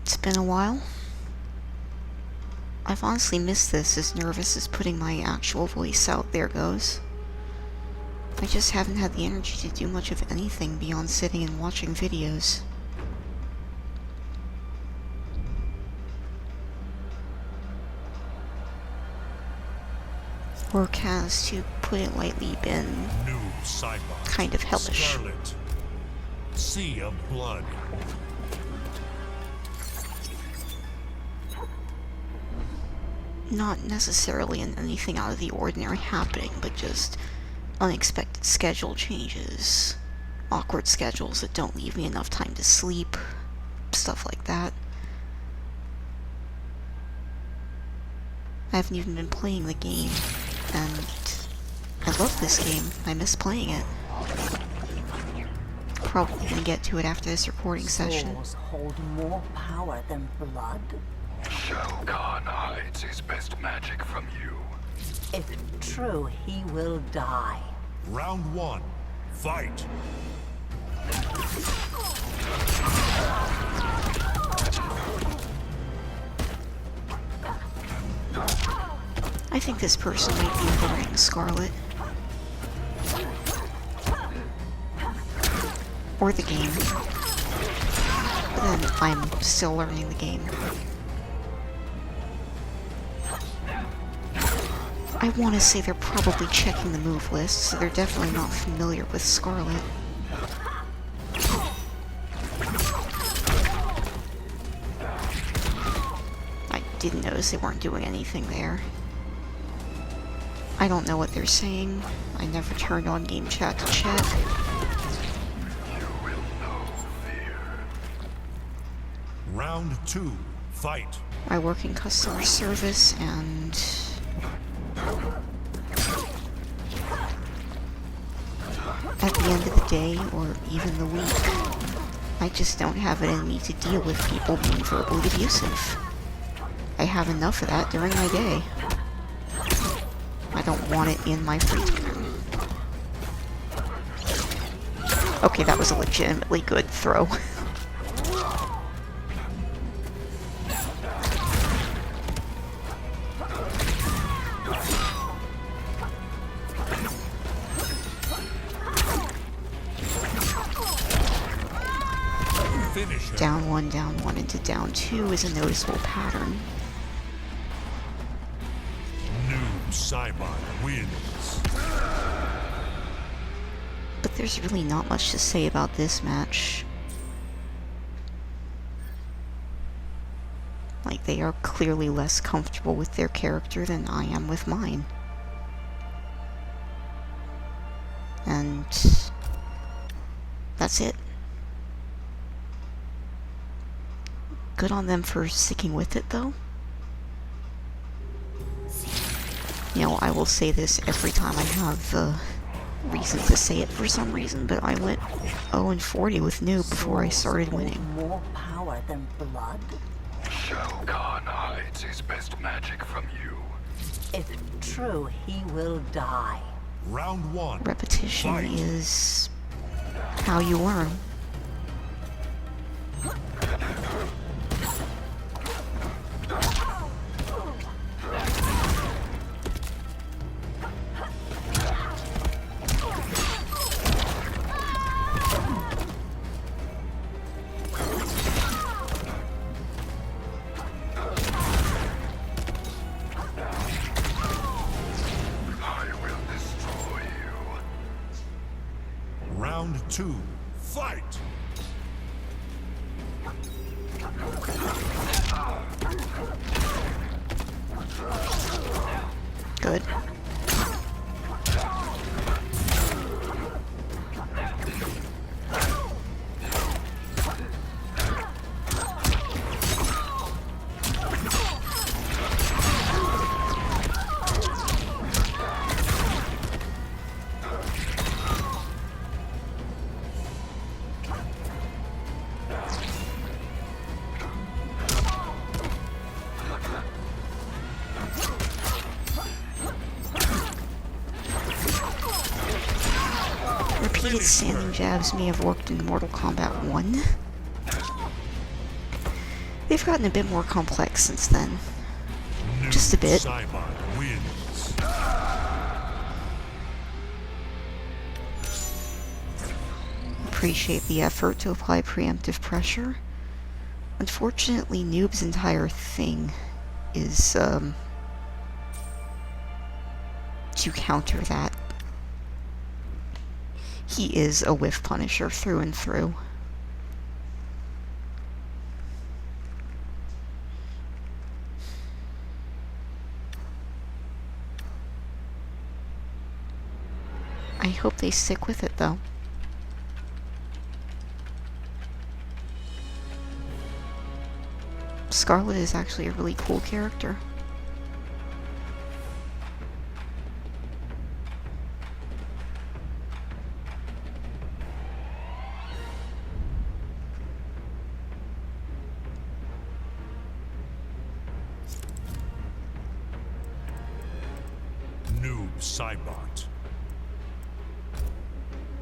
It's been a while. I've honestly missed this, as nervous as putting my actual voice out there goes. I just haven't had the energy to do much of anything beyond sitting and watching videos. Work has, to put it lightly, been Saibot, kind of hellish. Skarlet, sea of blood. Not necessarily in anything out of the ordinary happening, but just unexpected schedule changes, awkward schedules that don't leave me enough time to sleep, stuff like that. I haven't even been playing the game, and I love this game. I miss playing it. Probably gonna get to it after this recording session. Swords hold more power than blood. Shao Kahn hides his best magic from you. If true, he will die. Round 1, fight. I think this person might be learning Skarlet. Or the game. But then I'm still learning the game. I want to say they're probably checking the move list, so they're definitely not familiar with Skarlet. I didn't notice they weren't doing anything there. I don't know what they're saying. I never turned on game chat to check. You will know fear. Round 2, fight. I work in customer service, and at the end of the day, or even the week, I just don't have it in me to deal with people being verbally abusive. I have enough of that during my day. I don't want it in my free time. Okay, that was a legitimately good throw. Finisher. Down one into down 2 is a noticeable pattern. Noob Saibot wins. But there's really not much to say about this match. Like, they are clearly less comfortable with their character than I am with mine. And that's it. Good on them for sticking with it, though. You know, I will say this every time I have the reason to say it for some reason, but I went 0-40 with Noob before I started winning. More power than blood. Shao Kahn hides his best magic from you. If true, he will die. Round 1, Repetition fight. is how you learn. I will destroy you. Round 2, fight. Good. Repeated standing jabs may have worked in Mortal Kombat 1. They've gotten a bit more complex since then. Noob Just a bit. Saibot wins. Appreciate the effort to apply preemptive pressure. Unfortunately, Noob's entire thing is, to counter that. He is a whiff punisher through and through. I hope they stick with it, though. Skarlet is actually a really cool character. Noob Saibot.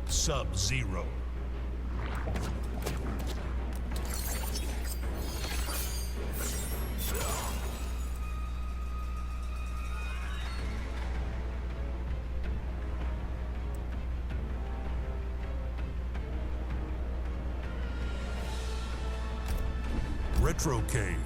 Sub-Zero. Retrocade.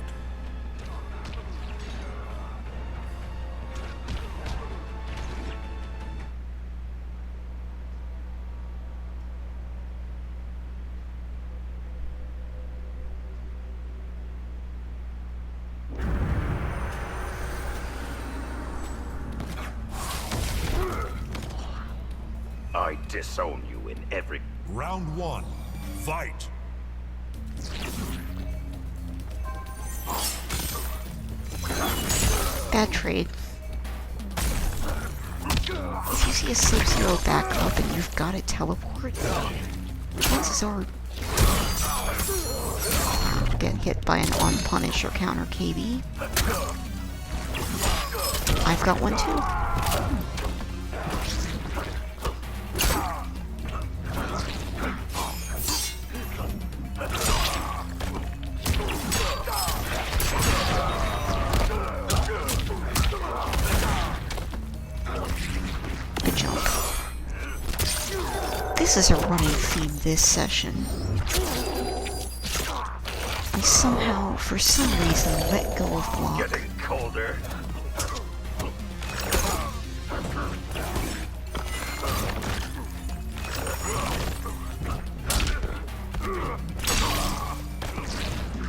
I disown you in every... Round one. Fight. Bad trade. If you see a Sub-Zero back up and you've got it teleport, chances are you'll get hit by an on-punish or counter KB. I've got one too. This is a running theme this session. I somehow, for some reason, let go of block. Getting colder.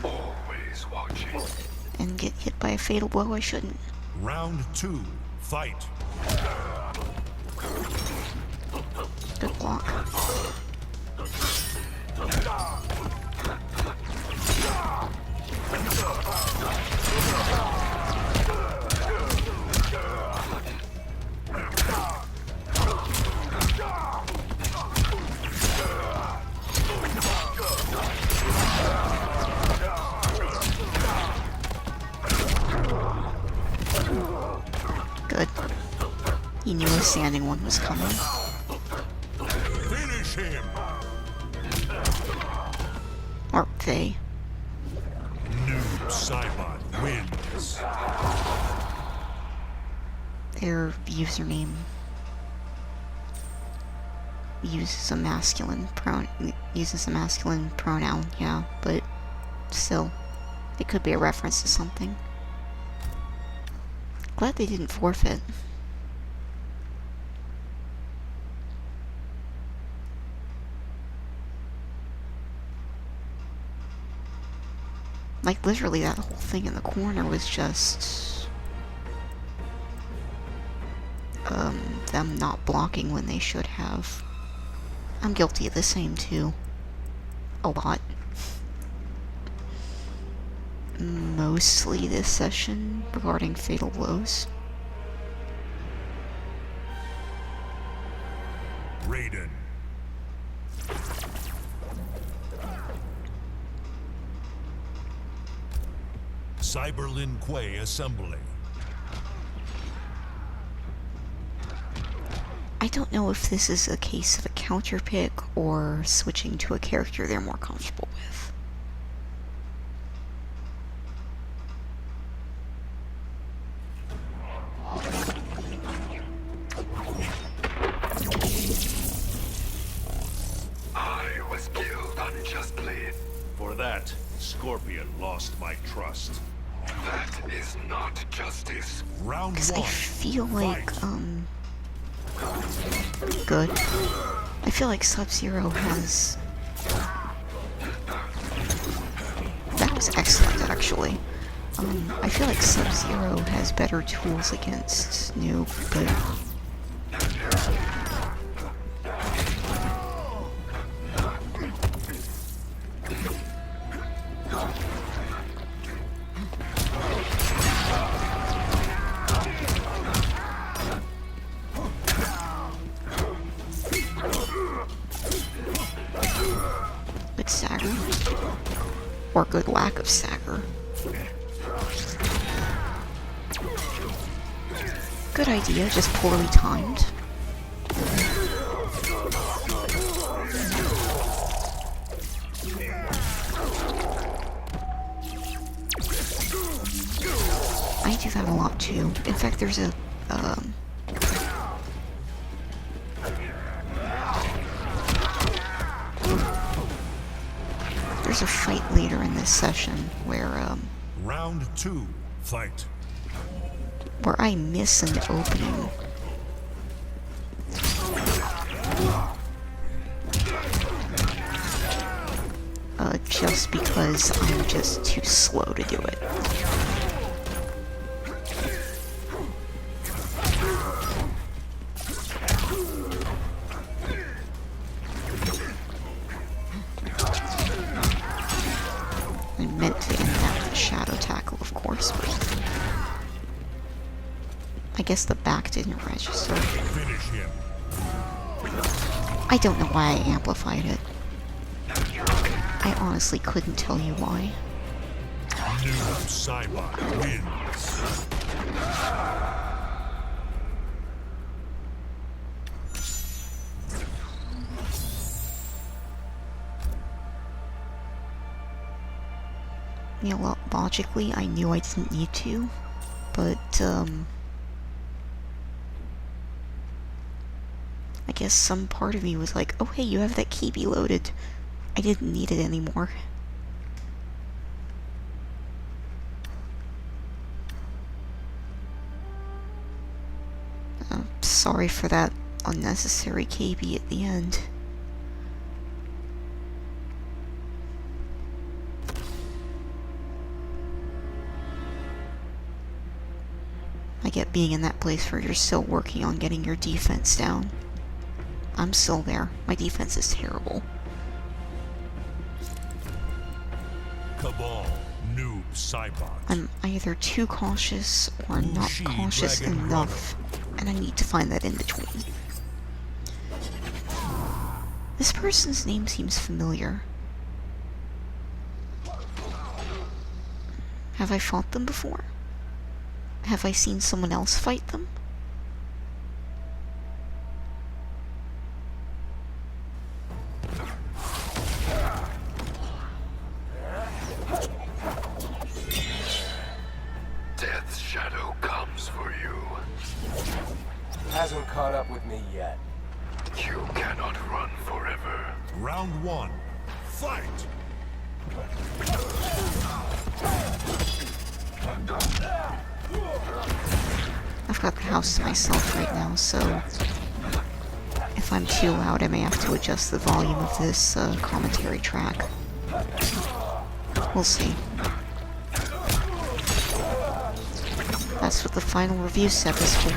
Always watching. And get hit by a fatal blow I shouldn't. Round two. Fight. Good block. Good. He knew a standing one was coming. Finish him. Or they. Noob Saibot wins. Their username uses a masculine pronoun, yeah, but still, it could be a reference to something. Glad they didn't forfeit. Like, literally, that whole thing in the corner was just them not blocking when they should have. I'm guilty of the same, too. A lot. Mostly this session regarding fatal blows. Raiden. Cyberlin Quay Assembly. I don't know if this is a case of a counter pick or switching to a character they're more comfortable with. that, Scorpion lost my trust. That is not justice. Round Because I one. feel like, Fight. good. I feel like Sub-Zero has... That was excellent, actually. I feel like Sub-Zero has better tools against Noob, but... Good stagger. Or good lack of stagger. Good idea, just poorly timed. I do that a lot too. In fact, there's a, there's a fight later in this session where, Round two. Fight. where I miss an opening. Just because I'm just too slow to do it. I meant to end that with a shadow tackle, of course, but I guess the back didn't register. Finish him. I don't know why I amplified it. I honestly couldn't tell you why. Noob Saibot wins. You know, logically, I knew I didn't need to, but, I guess some part of me was like, oh hey, you have that Kibi loaded. I didn't need it anymore. Sorry for that unnecessary KB at the end. I get being in that place where you're still working on getting your defense down. I'm still there. My defense is terrible. Kabal, Noob Saibot. I'm either too cautious or not Wuxi cautious Dragon enough, and I need to find that in between. This person's name seems familiar. Have I fought them before? Have I seen someone else fight them? Death's shadow comes for you. Hasn't caught up with me yet. You cannot run forever. Round one. Fight. I've got the house to myself right now, so if I'm too loud, I may have to adjust the volume of this commentary track. We'll see. That's what the final review set is for.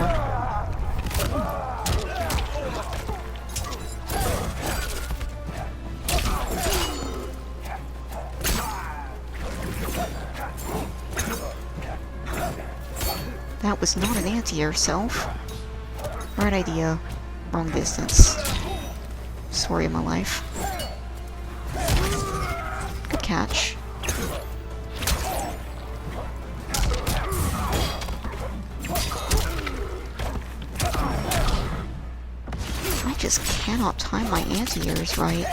That was not an anti-air self. Right idea, wrong distance. Story of my life. Good catch. I just cannot time my anti-airs right.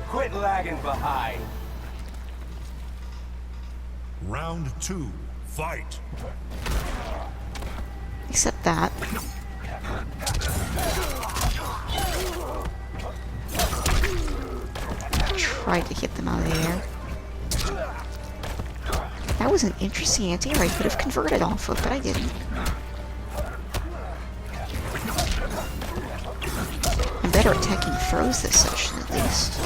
Quit lagging behind. Round two. Fight. Except that. Tried to hit them out of the air. That was an interesting anti-air I could have converted off of, but I didn't. I'm better at taking throws this session, at least.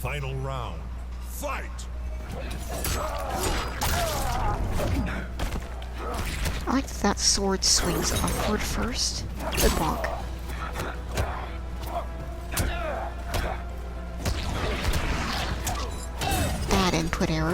Final round. Fight! I like that that sword swings upward first. Good bonk. Bad input error.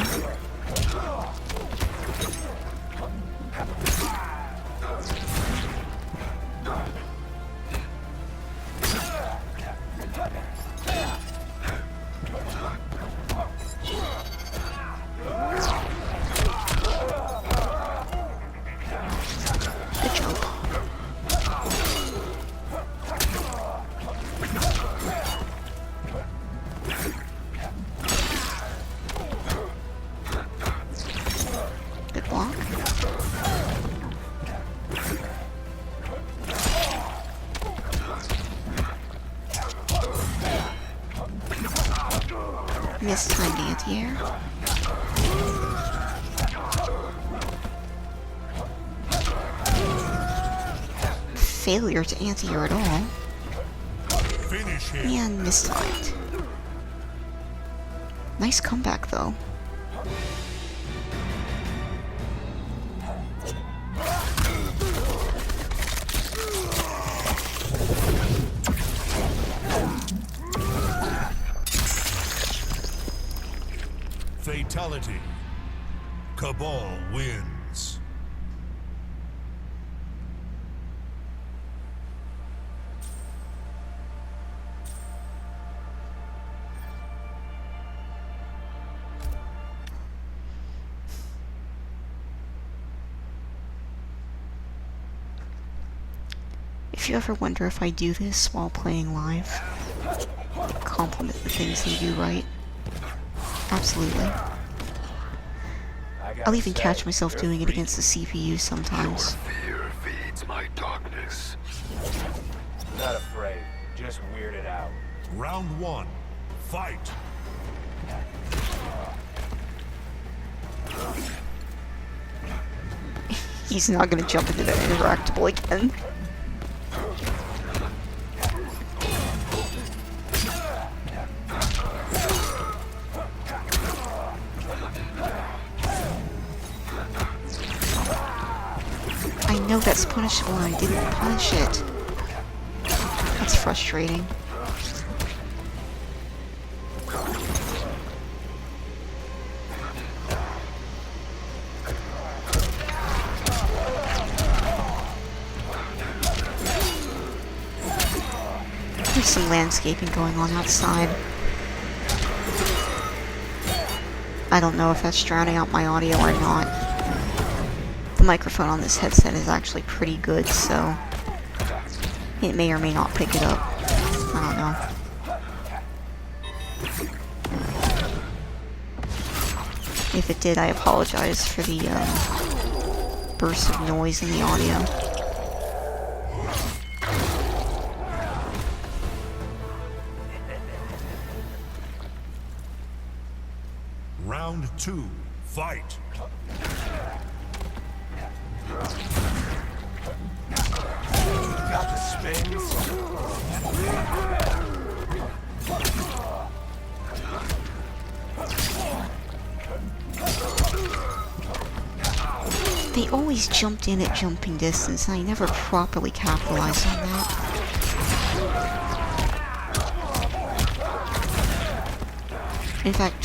Good job. Good block. Mistimed anti-air. Failure to anti-air at all. Finish him! And mistimed. Nice comeback though. Fatality. Kabal wins. If you ever wonder if I do this while playing live, compliment the things they do right. Absolutely. I'll even catch myself doing it against the CPU sometimes. Fear feeds my darkness. Not afraid, just weirded out. Round one. Fight! He's not gonna jump into that interactable again. I know that's punishable and I didn't punish it. That's frustrating. There's some landscaping going on outside. I don't know if that's drowning out my audio or not. The microphone on this headset is actually pretty good, so it may or may not pick it up. I don't know. If it did, I apologize for the burst of noise in the audio. Round two. Fight! Got the spins. They always jumped in at jumping distance, and I never properly capitalized on that. In fact,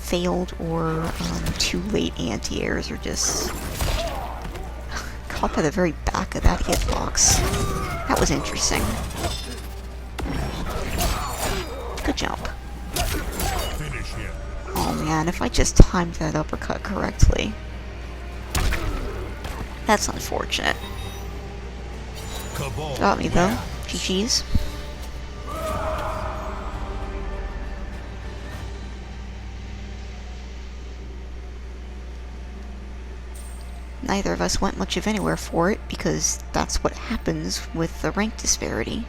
failed or too late anti-airs are just caught by the very back of that hitbox. That was interesting. Good jump. Finish him. Oh man, if I just timed that uppercut correctly. That's unfortunate. Kabal Got me though. wins. GG's. Neither of us went much of anywhere for it, because that's what happens with the rank disparity.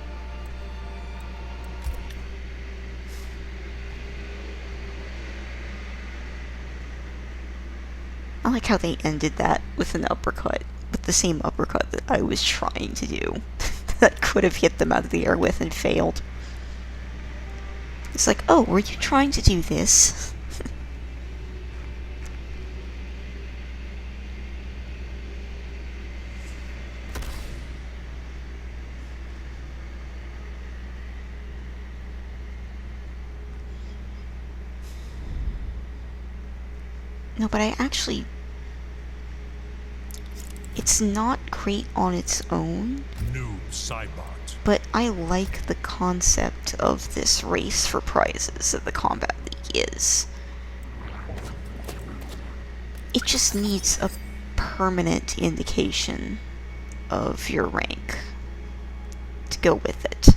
I like how they ended that with an uppercut, with the same uppercut that I was trying to do. That could have hit them out of the air with and failed. It's like, oh, were you trying to do this? No, but I actually... It's not great on its own, Noob Saibot. but I like the concept of this race for prizes that the Kombat League is. It just needs a permanent indication of your rank to go with it.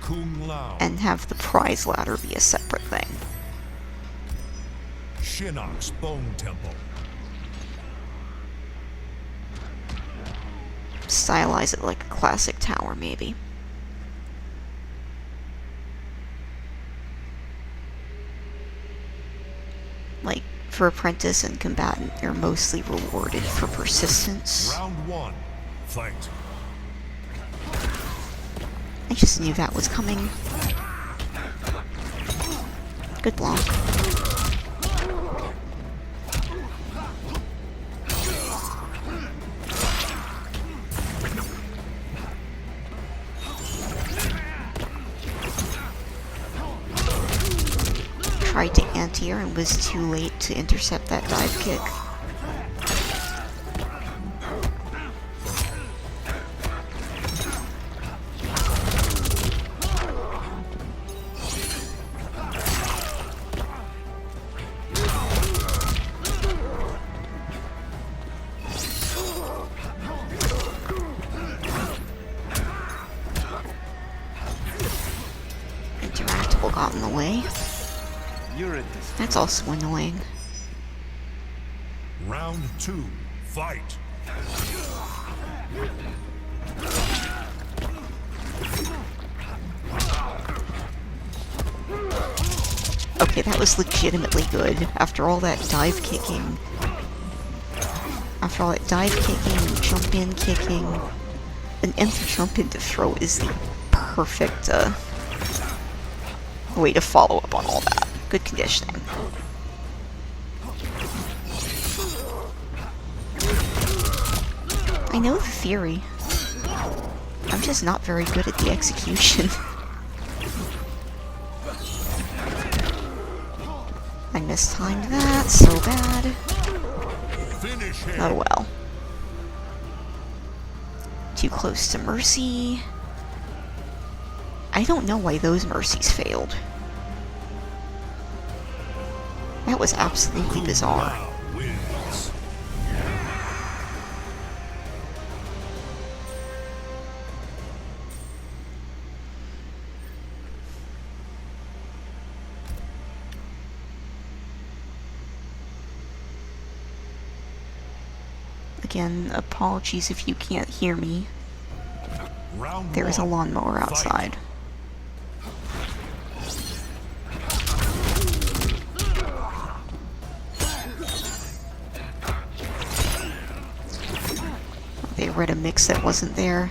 Kung Lao. And have the prize ladder be a separate thing. Shinnok's Bone Temple. Stylize it like a classic tower, maybe. Like, for Apprentice and Combatant, you're mostly rewarded for persistence. Round 1. Fight. I just knew that was coming. Good block. Tried to anti-air and was too late to intercept that dive kick. Interactable got in the way. That's also annoying. Round 2. Fight. Okay, that was legitimately good. After all that dive kicking. After all that dive kicking, jump in kicking. An empty jump in to throw is the perfect way to follow up on all that. Good conditioning. I know the theory. I'm just not very good at the execution. I mistimed that so bad. Finish him. Oh well. Too close to Mercy. I don't know why those Mercies failed. That was absolutely Kung bizarre. Lao wins. Again, apologies if you can't hear me. Round There is a 1. lawnmower Fight. outside. They read a mix that wasn't there.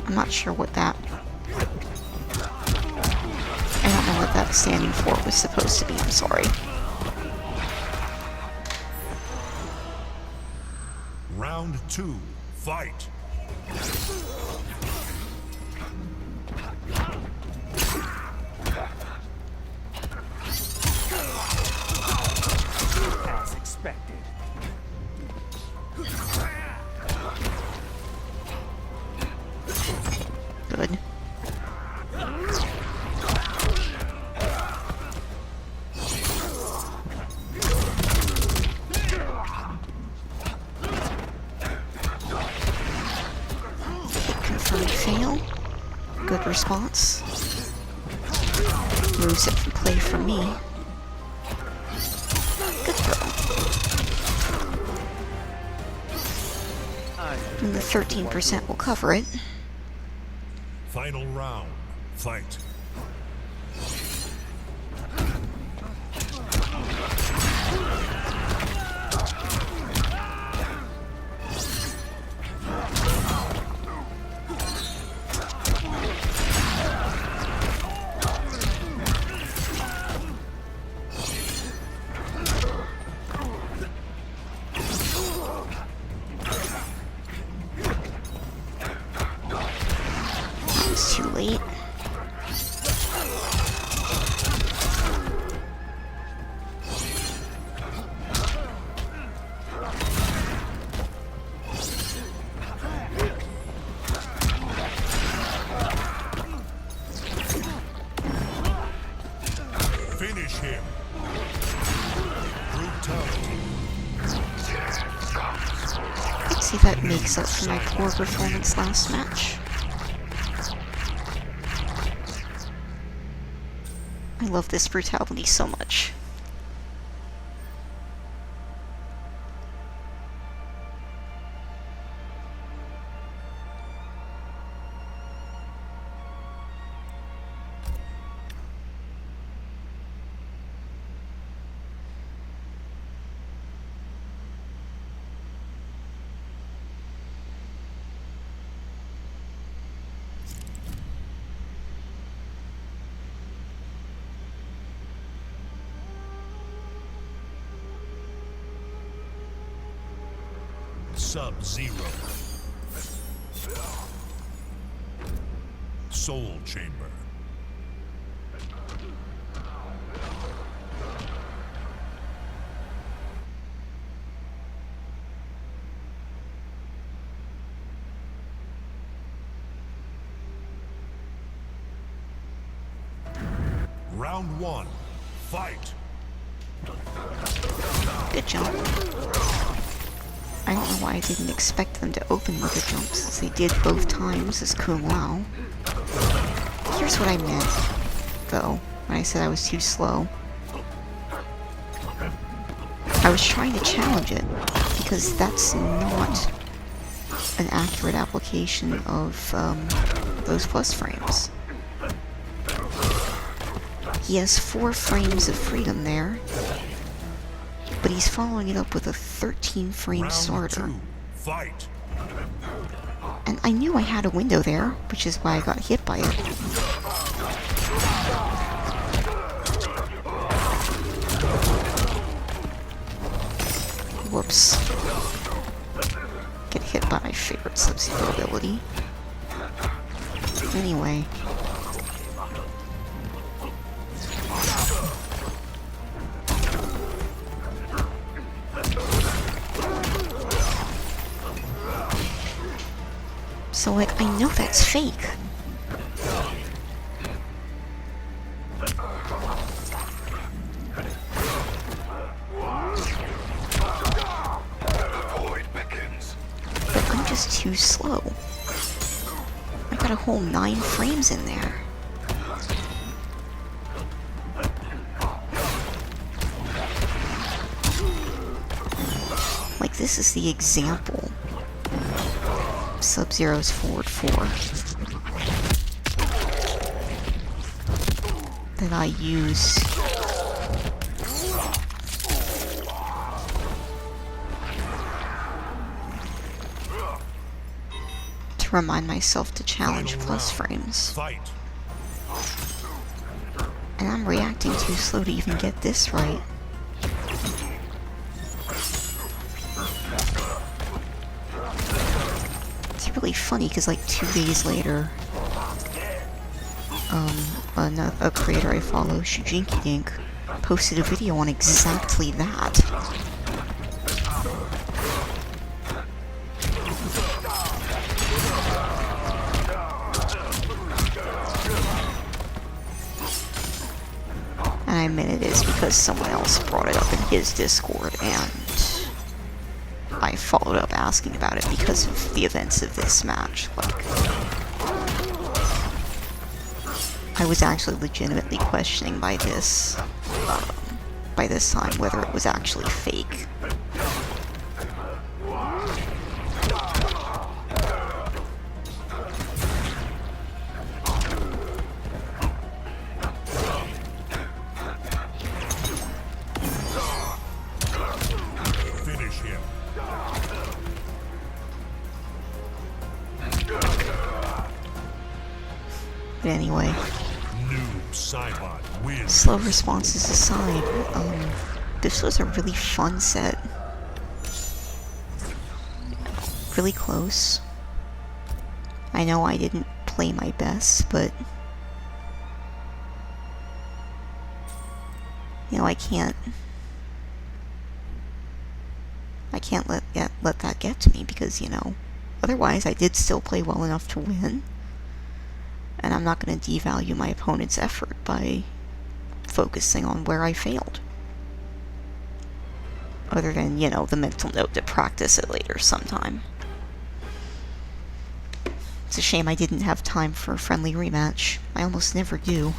I'm not sure what that... I don't know what that standing for was supposed to be, I'm sorry. Round 2, fight. As expected. Good. Confirmed fail. Good response. Moveset from play from me. Good throw. And the 13% will cover it. Final round, fight. It's too late. Finish him. Brutality. Let's see if that makes up for my poor performance last match. I love this brutality so much. Sub-Zero. Soul Chamber. Round 1, fight. Good jump. I don't know why I didn't expect them to open with a jump, since they did both times as Kung Lao. Here's what I meant, though, when I said I was too slow. I was trying to challenge it, because that's not an accurate application of those plus frames. He has 4 frames of freedom there, but he's following it up with a 13-frame starter. Round 2, fight. And I knew I had a window there, which is why I got hit by it. Whoops. Get hit by my favorite Sub-Zero ability. Anyway. So, like, I know that's fake. But I'm just too slow. I got a whole 9 frames in there. Like, this is the example. Sub-Zero's forward 4 that I use to to remind myself to challenge Final plus round. frames. Fight. And I'm reacting too slow to even get this right. It's really funny because like 2 days later, a creator I follow, Shujinky Dink, posted a video on exactly that. And I admit it is because someone else brought it up in his Discord, and I followed up asking about it because of the events of this match. Like, I was actually legitimately questioning by this time whether it was actually fake. Finish him. But anyway, Noob Saibot wins. slow responses aside, this was a really fun set. Really close. I know I didn't play my best, but you know, I can't let that get to me because, you know, otherwise I did still play well enough to win. And I'm not going to devalue my opponent's effort by focusing on where I failed. Other than, you know, the mental note to practice it later sometime. It's a shame I didn't have time for a friendly rematch. I almost never do.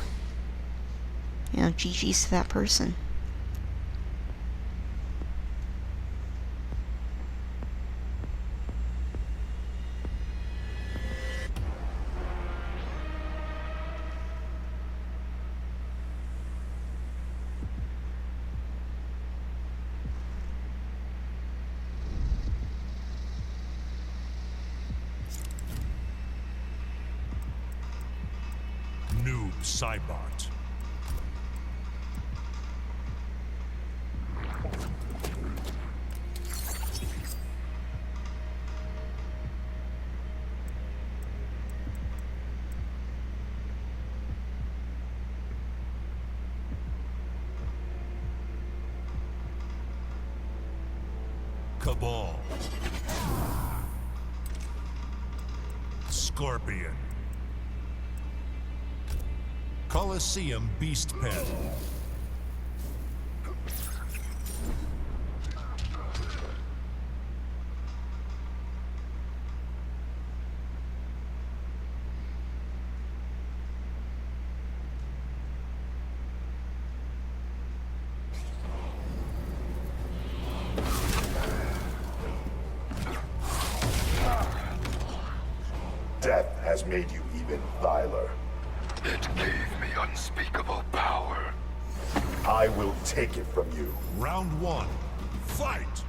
You know, GG's to that person. Noob Saibot. Kabal. Scorpion. Coliseum Beast Pen. Death has made you even viler. It gave me unspeakable power. I will take it from you. Round 1. Fight!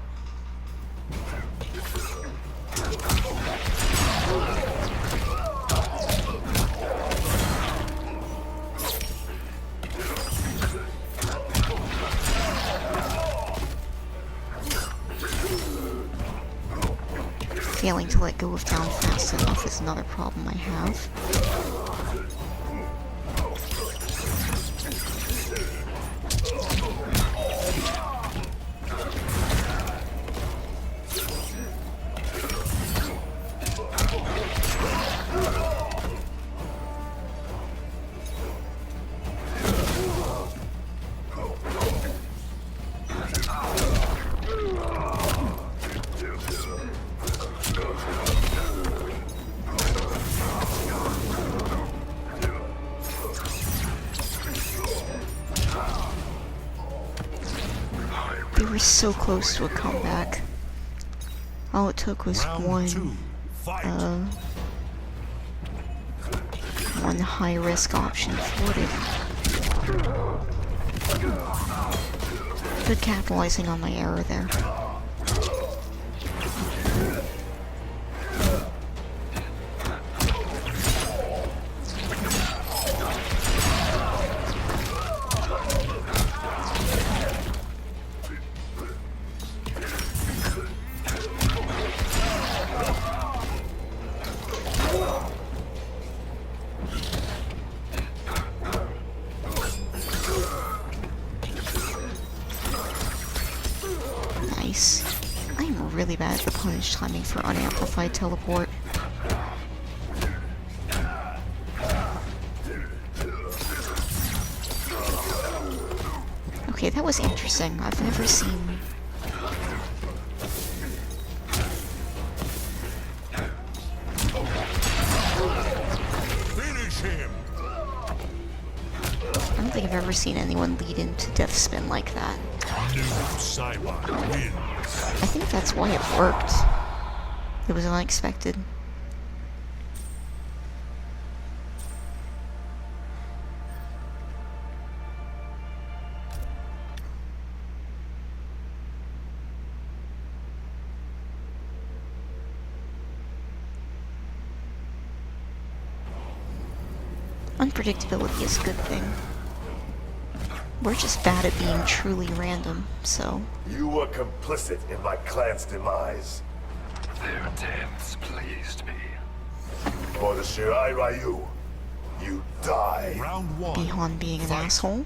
Failing to let go of down fast enough is another problem I have. They were so close to a comeback. All it took was Round 2. Fight! one high-risk option thwarted. Good capitalizing on my error there. really bad at the punish timing for unamplified teleport. Okay, that was interesting. I've never seen... Finish him! I don't think I've ever seen anyone lead into death spin like that. Noob Saibot wins. I think that's why it worked. It was unexpected. Unpredictability is a good thing. We're just bad at being truly random, so... You were complicit in my clan's demise. Their deaths pleased me. For the Shirai Ryu, you die. Round 1. Bihan being an Fight. asshole.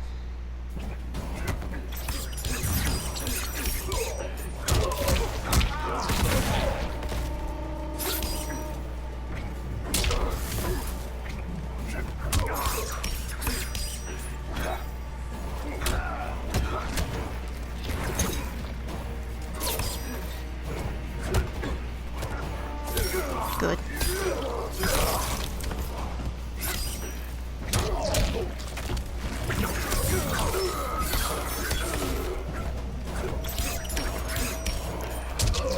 Good.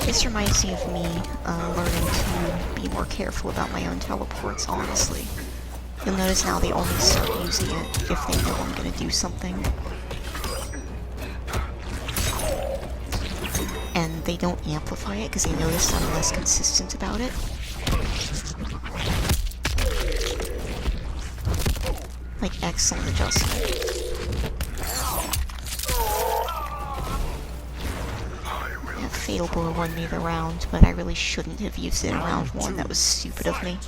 This reminds me of me learning to be more careful about my own teleports, honestly. You'll notice now they only start using it if they know I'm gonna do something. And they don't amplify it because they notice I'm less consistent about it. Like, excellent adjustment. Yeah, Fatal Blow won me the round, but I really shouldn't have used it in round 1. That was stupid of me.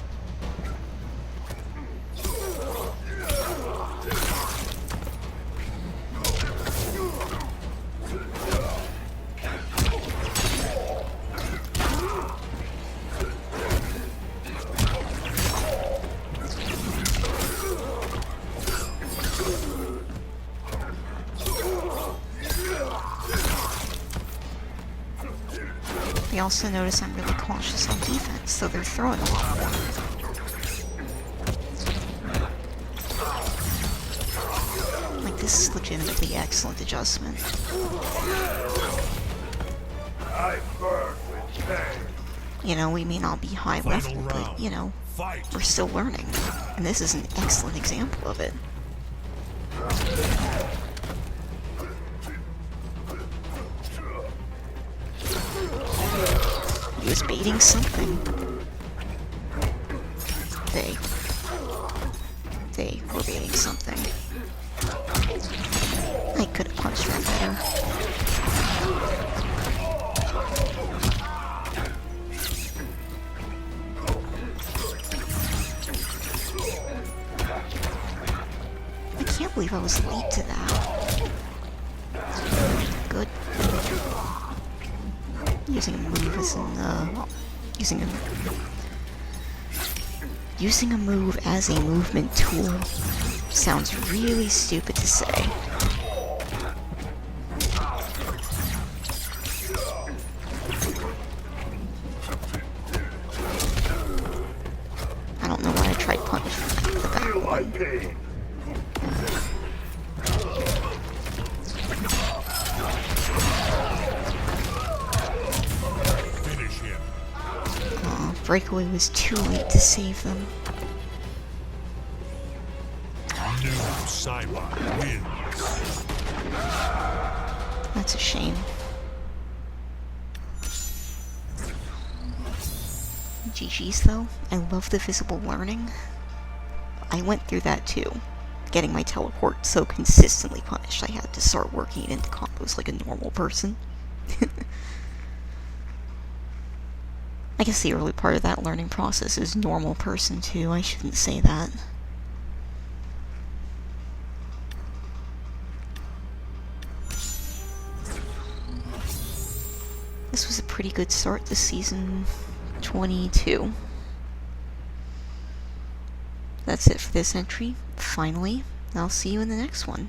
They also notice I'm really cautious on defense, so they're throwing a lot more. Like, this is legitimately excellent adjustment. I burn with pain. You know, we may not be high level, Final but, round. you know, Fight. we're still learning. And this is an excellent example of it. He was baiting something. They were baiting something. I could have punched her better. I can't believe I was late to that. Good. Using a move as an, using a move as a movement tool sounds really stupid to say. I don't know why I tried punching the back Feel my one. pain. Finish him. Breakaway was too late to save them. Noob Saibot wins. That's a shame. GG's though. I love the visible learning. I went through that too. Getting my teleport so consistently punished, I had to start working it into combos like a normal person. I guess the early part of that learning process is normal person too. I shouldn't say that. this was a pretty good start to season 22. That's it for this entry. Finally, I'll see you in the next one.